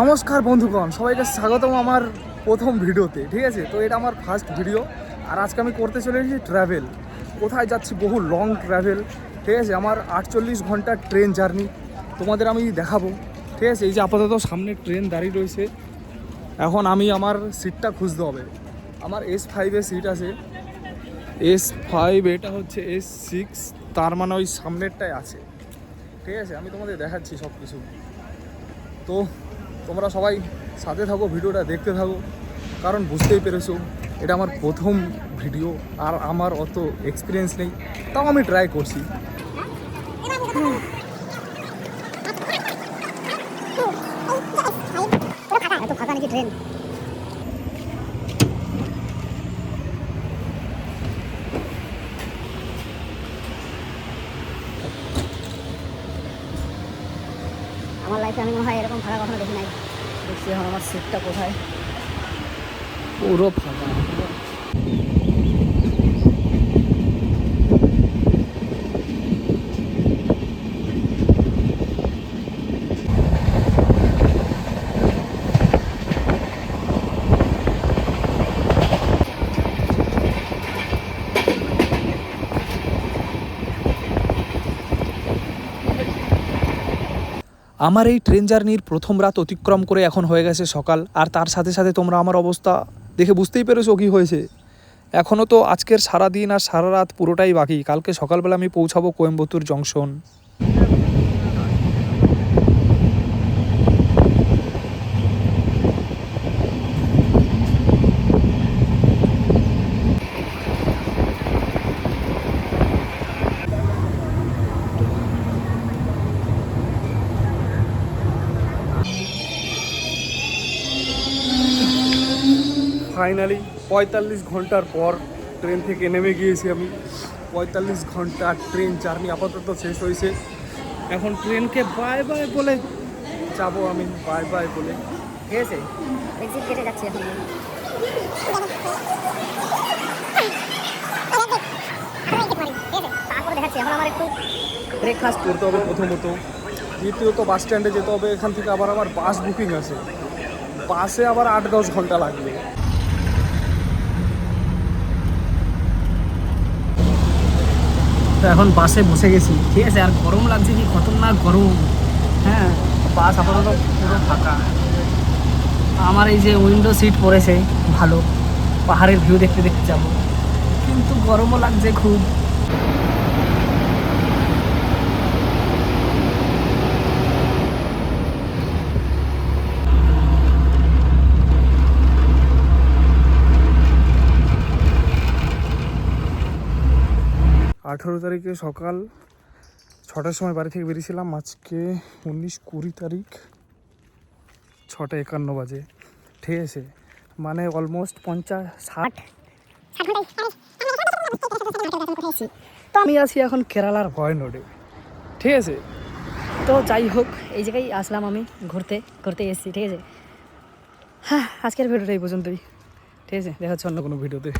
নমস্কার বন্ধুগণ, সবাইকে স্বাগতম আমার প্রথম ভিডিওতে। ঠিক আছে, তো এটা আমার ফার্স্ট ভিডিও। আর আজকে আমি করতে চলে এসেছি ট্র্যাভেল। কোথায় যাচ্ছি? বহু লং ট্র্যাভেল। ঠিক আছে, আমার 48 ঘন্টার ট্রেন জার্নি তোমাদের আমি দেখাবো। ঠিক আছে, এই যে আপাতত সামনে ট্রেন দাঁড়িয়ে রয়েছে। এখন আমি আমার সিটটা খুঁজতে হবে। আমার S5 সিট আছে, S5, এটা হচ্ছে S6, তার মানে ওই সামনেরটাই আছে। ঠিক আছে, আমি তোমাদের দেখাচ্ছি সব কিছু। তো তোমরা সবাই সাথে থাকো, ভিডিওটা দেখতে থাকো, কারণ বুঝতেই পেরেছো এটা আমার প্রথম ভিডিও আর আমার অত এক্সপিরিয়েন্স নেই, তাও আমি ট্রাই করছি। ট্রেন আমার লাইফে আমি মনে হয় এরকম ফাঁকা কখনো দেখি নাই। দেখছি এখন আমার সিটটা কোথায়, পুরো ফাঁকা। আমার এই ট্রেন জার্নির প্রথম রাত অতিক্রম করে এখন হয়ে গেছে সকাল, আর তার সাথে সাথে তোমরা আমার অবস্থা দেখে বুঝতেই পেরেছো কী হয়েছে। এখনও তো আজকের সারা দিন আর সারা রাত পুরোটাই বাকি। কালকে সকালবেলা আমি পৌঁছাবো কোয়েম্বাটুর জংশন। ফাইনালি 45 ঘন্টার পর ট্রেন থেকে নেমে গিয়েছি আমি। 45 ঘন্টা ট্রেন জার্নি আপাতত শেষ হয়েছে। এখন ট্রেনকে বাই বাই বলে যাবো আমি, বাই বাই বলে। ঠিক আছে, এক্সিট কেটে যাচ্ছি এখন। তারপরে দেখাচ্ছি। এখন আমার একটু ব্রেকফাস্ট করতে হবে প্রথমত, দ্বিতীয়ত বাস স্ট্যান্ডে যেতে হবে। এখান থেকে আবার আমার বাস বুকিং আছে, বাসে আবার 8-10 ঘন্টা লাগবে। তো এখন বাসে বসে গেছি। ঠিক আছে, আর গরম লাগছে, কি খতরনাক গরম। হ্যাঁ, বাস আপাতত পুরো ফাঁকা। আমার এই যে উইন্ডো সিট পড়েছে, ভালো পাহাড়ের ভিউ দেখতে দেখতে যাবো, কিন্তু গরমও লাগছে খুব। তারিখে সকাল 6টার সময় বাড়ি থেকে বেরিয়েছিলাম। আজকে 19-20 তারিখ, 6:51 বাজে। ঠিক আছে, মানে অলমোস্ট 50-60। তো আমি আছি এখন কেরালার ওয়ায়ানাডে। ঠিক আছে, তো যাই হোক, এই জায়গায় আসলাম আমি ঘুরতে ঘুরতে এসেছি। ঠিক আছে, হ্যাঁ, আজকের ভিডিওটা এই পর্যন্তই। ঠিক আছে, দেখা হচ্ছে অন্য কোনো ভিডিওতে।